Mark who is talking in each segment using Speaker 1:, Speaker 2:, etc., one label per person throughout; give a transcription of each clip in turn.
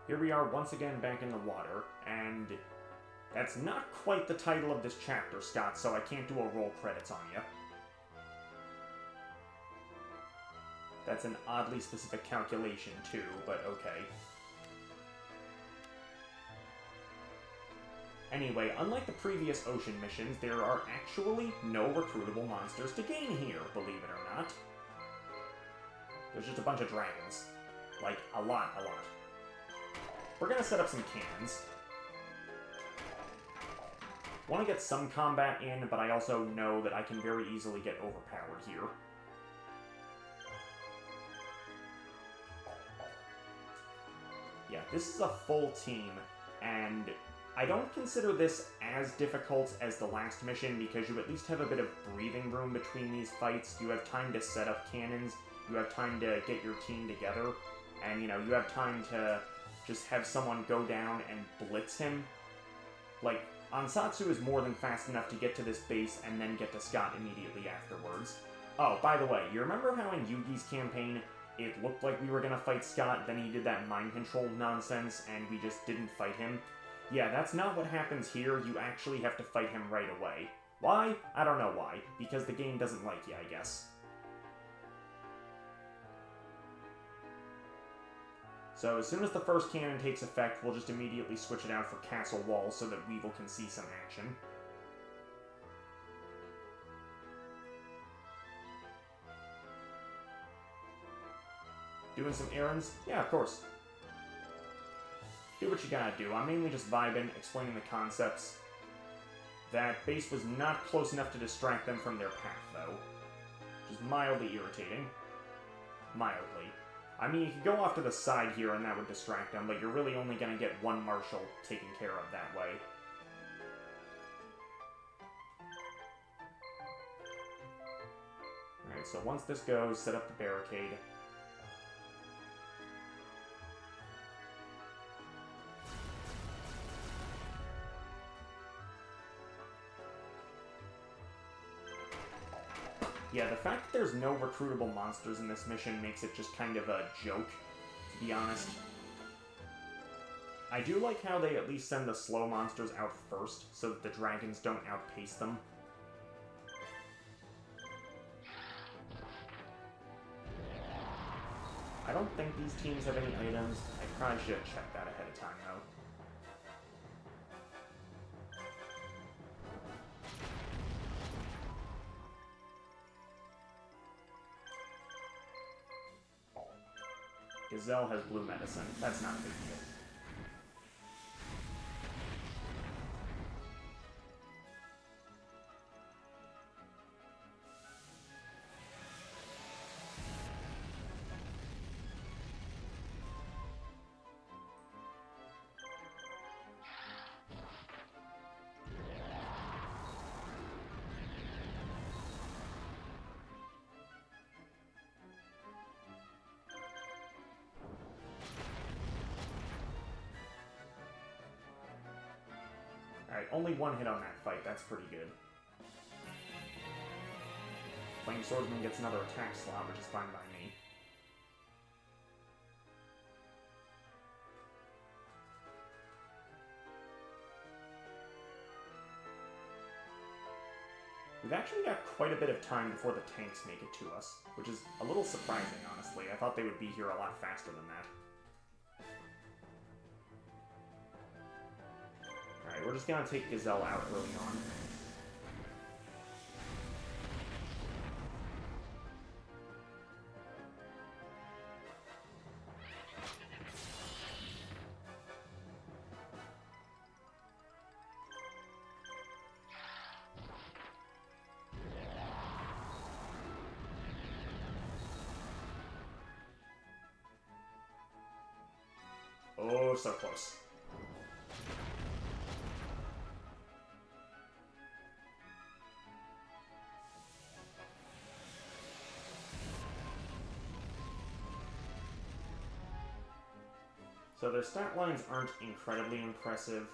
Speaker 1: Here we are once again back in the water, and that's not quite the title of this chapter, Scott, so I can't do a roll credits on you. That's an oddly specific calculation, too, but okay. Anyway, unlike the previous ocean missions, there are actually no recruitable monsters to gain here, believe it or not. There's just a bunch of dragons. Like, a lot. We're gonna set up some cannons. Want to get some combat in, but I also know that I can very easily get overpowered here. Yeah, this is a full team, and I don't consider this as difficult as the last mission because you at least have a bit of breathing room between these fights. You have time to set up cannons, you have time to get your team together, and, you know, you have time to just have someone go down and blitz him. Like, Ansatsu is more than fast enough to get to this base and then get to Scott immediately afterwards. Oh, by the way, you remember how in Yugi's campaign, it looked like we were gonna fight Scott, then he did that mind control nonsense, and we just didn't fight him? Yeah, that's not what happens here. You actually have to fight him right away. Why? I don't know why. Because the game doesn't like you, I guess. So as soon as the first cannon takes effect, we'll just immediately switch it out for Castle Wall so that Weevil can see some action. Doing some errands? Yeah, of course. Do what you gotta do. I'm mainly just vibing, explaining the concepts. That base was not close enough to distract them from their path, though. Which is mildly irritating. Mildly. I mean, you could go off to the side here and that would distract them, but you're really only gonna get one marshal taken care of that way. Alright, so once this goes, set up the barricade. Yeah, the fact that there's no recruitable monsters in this mission makes it just kind of a joke, to be honest. I do like how they at least send the slow monsters out first, so that the dragons don't outpace them. I don't think these teams have any items. I probably should have checked that ahead of time, though. Gazelle has blue medicine. That's not a big deal. Alright, only one hit on that fight. That's pretty good. Flame Swordsman gets another attack slot, which is fine by me. We've actually got quite a bit of time before the tanks make it to us, which is a little surprising, honestly. I thought they would be here a lot faster than that. Alright, we're just gonna take Gazelle out early on. Oh, so close. So their stat lines aren't incredibly impressive.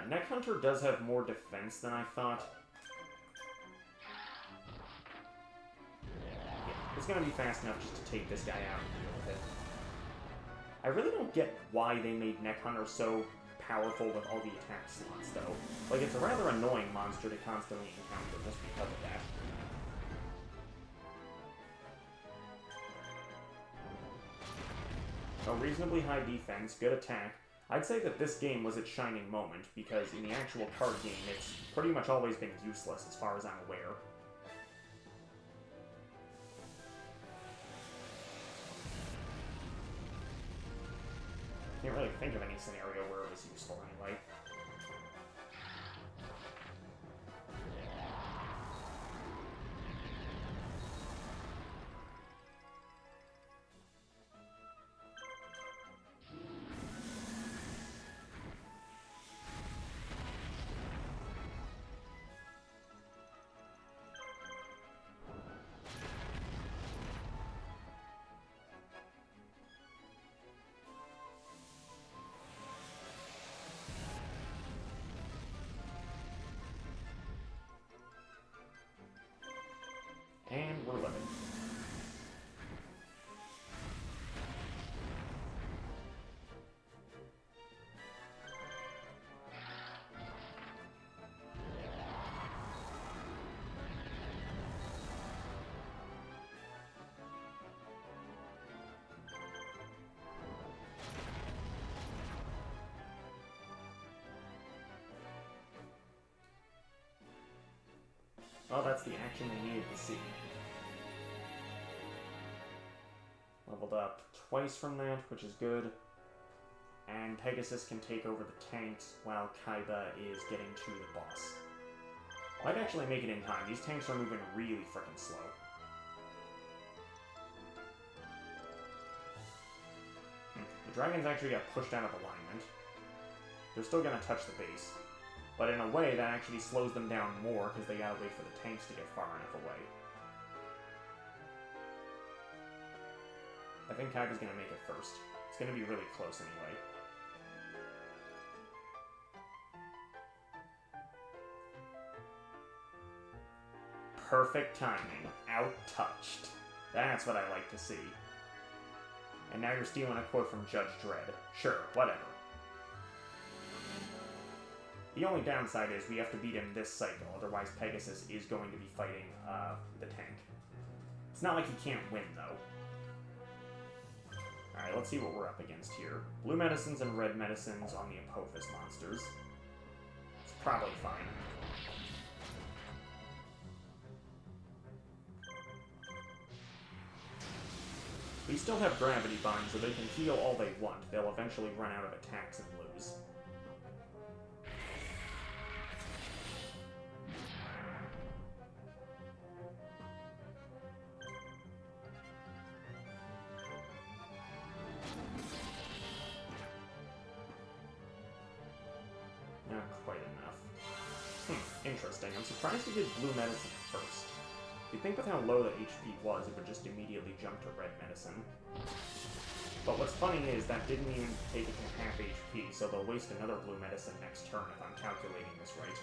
Speaker 1: Neck Hunter does have more defense than I thought. Yeah, it's gonna be fast enough just to take this guy out and deal with it. I really don't get why they made Neck Hunter so powerful with all the attack slots, though. Like, it's a rather annoying monster to constantly encounter just because of that. A reasonably high defense, good attack. I'd say that this game was its shining moment, because in the actual card game, it's pretty much always been useless as far as I'm aware. Can't really think of any scenario where it was useful anyway. And we're living. Well, that's the action they needed to see. Leveled up twice from that, which is good. And Pegasus can take over the tanks while Kaiba is getting to the boss. Might actually make it in time. These tanks are moving really freaking slow. The dragons actually got pushed out of alignment. They're still going to touch the base. But in a way, that actually slows them down more because they gotta wait for the tanks to get far enough away. I think Kaiba's gonna make it first. It's gonna be really close anyway. Perfect timing. Out-touched. That's what I like to see. And now you're stealing a quote from Judge Dredd. Sure, whatever. The only downside is we have to beat him this cycle, otherwise Pegasus is going to be fighting the tank. It's not like he can't win, though. Alright, let's see what we're up against here. Blue medicines and red medicines on the Apophis monsters. It's probably fine. We still have Gravity Bind, so they can heal all they want. They'll eventually run out of attacks and lose. Not quite enough. Interesting. I'm surprised he did blue medicine first. You'd think with how low that HP was, it would just immediately jump to red medicine. But what's funny is that didn't even take it to half HP, so they'll waste another blue medicine next turn if I'm calculating this right.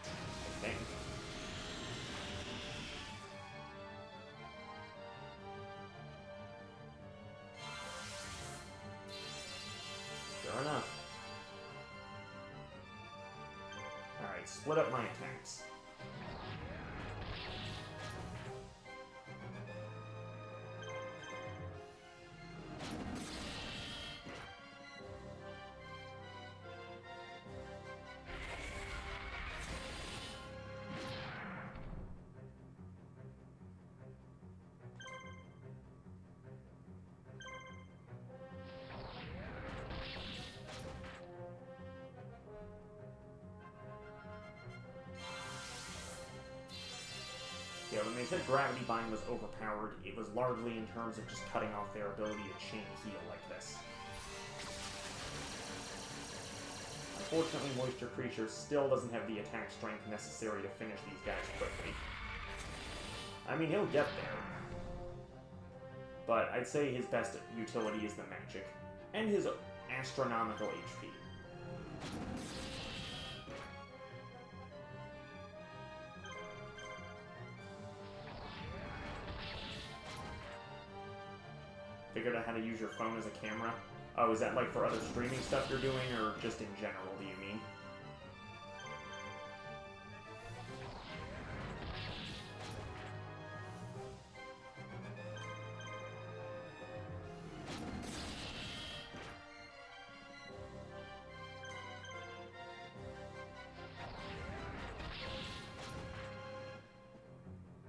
Speaker 1: I think. Sure enough. Alright, split up my attacks. Yeah, when they said Gravity Bind was overpowered, it was largely in terms of just cutting off their ability to chain heal like this. Unfortunately, Moisture Creature still doesn't have the attack strength necessary to finish these guys quickly. I mean, he'll get there. But I'd say his best utility is the magic, and his astronomical HP. figured out how to use your phone as a camera. Oh, is that like for other streaming stuff you're doing, or just in general, do you mean?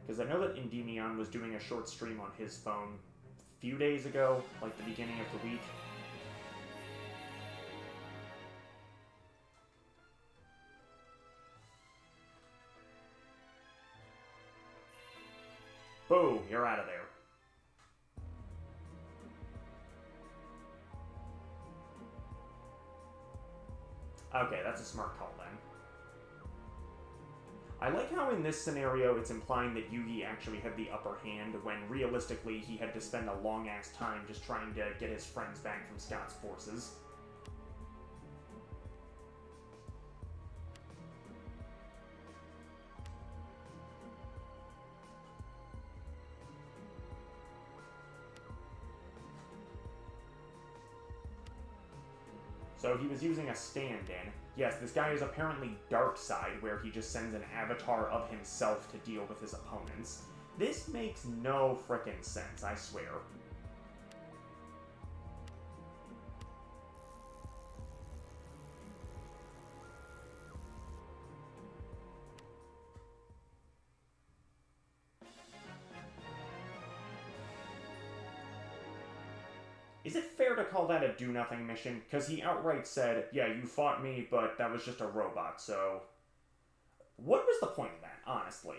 Speaker 1: Because I know that Endymion was doing a short stream on his phone a few days ago, like the beginning of the week. Boom, you're out of there. Okay, that's a smart call then. I like how in this scenario it's implying that Yugi actually had the upper hand when realistically he had to spend a long-ass time just trying to get his friends back from Scott's forces. So he was using a stand-in. Yes, this guy is apparently Darkseid, where he just sends an avatar of himself to deal with his opponents. This makes no frickin' sense, I swear. Is it fair to call that a do-nothing mission? Because he outright said, yeah, you fought me, but that was just a robot, so... What was the point of that, honestly?